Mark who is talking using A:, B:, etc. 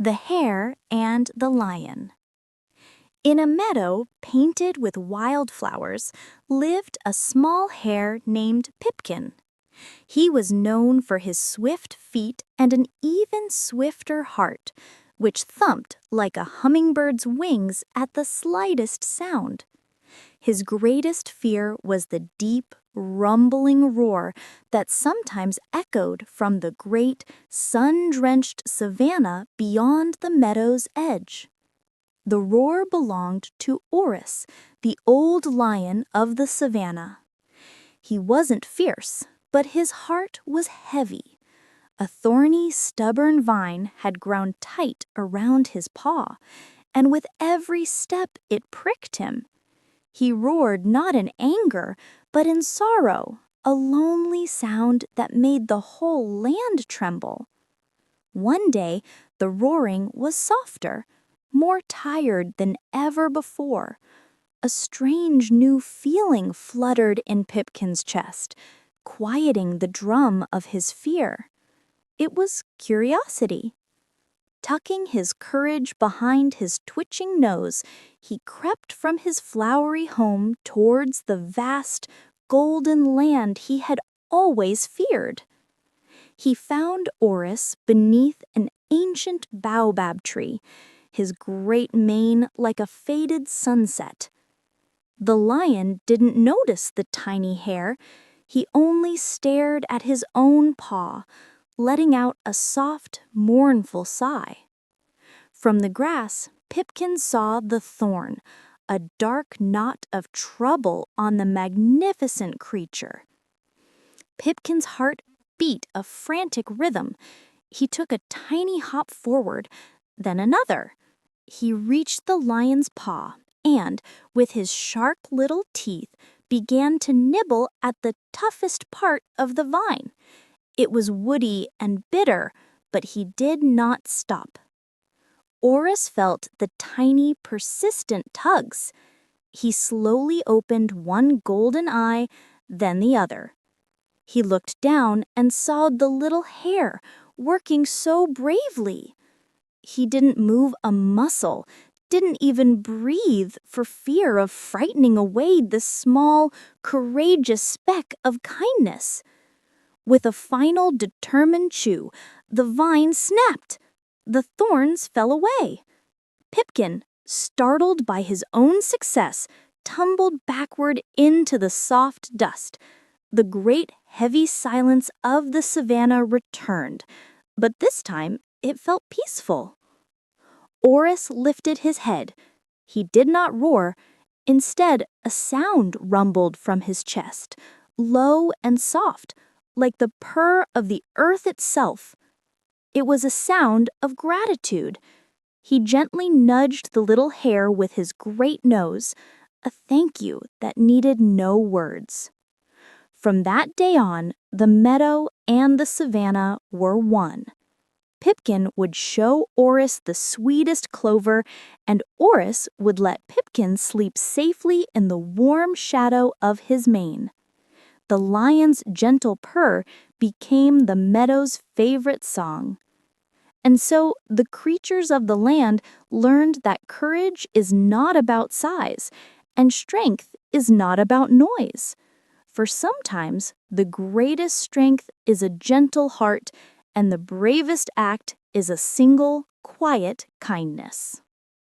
A: The Hare and the Lion. In a meadow painted with wildflowers lived a small hare named Pipkin. He was known for his swift feet and an even swifter heart, which thumped like a hummingbird's wings at the slightest sound. His greatest fear was the deep, rumbling roar that sometimes echoed from the great, sun-drenched savanna beyond the meadow's edge. The roar belonged to Orus, the old lion of the savanna. He wasn't fierce, but his heart was heavy. A thorny, stubborn vine had grown tight around his paw, and with every step it pricked him. He roared not in anger, but in sorrow, a lonely sound that made the whole land tremble. One day, the roaring was softer, more tired than ever before. A strange new feeling fluttered in Pipkin's chest, quieting the drum of his fear. It was curiosity. Tucking his courage behind his twitching nose, he crept from his flowery home towards the vast, golden land he had always feared. He found Orus beneath an ancient baobab tree, his great mane like a faded sunset. The lion didn't notice the tiny hare. He only stared at his own paw, letting out a soft, mournful sigh. From the grass, Pipkin saw the thorn, a dark knot of trouble on the magnificent creature. Pipkin's heart beat a frantic rhythm. He took a tiny hop forward, then another. He reached the lion's paw and, with his sharp little teeth, began to nibble at the toughest part of the vine. It was woody and bitter, but he did not stop. Orus felt the tiny, persistent tugs. He slowly opened one golden eye, then the other. He looked down and saw the little hare working so bravely. He didn't move a muscle, didn't even breathe for fear of frightening away the small, courageous speck of kindness. With a final determined chew, the vine snapped. The thorns fell away. Pipkin, startled by his own success, tumbled backward into the soft dust. The great, heavy silence of the savanna returned, but this time it felt peaceful. Orus lifted his head. He did not roar. Instead, a sound rumbled from his chest, low and soft, like the purr of the earth itself. It was a sound of gratitude. He gently nudged the little hare with his great nose, a thank you that needed no words. From that day on, the meadow and the savanna were one. Pipkin would show Orus the sweetest clover, and Orus would let Pipkin sleep safely in the warm shadow of his mane. The lion's gentle purr became the meadow's favorite song. And so the creatures of the land learned that courage is not about size, and strength is not about noise. For sometimes the greatest strength is a gentle heart, and the bravest act is a single, quiet kindness.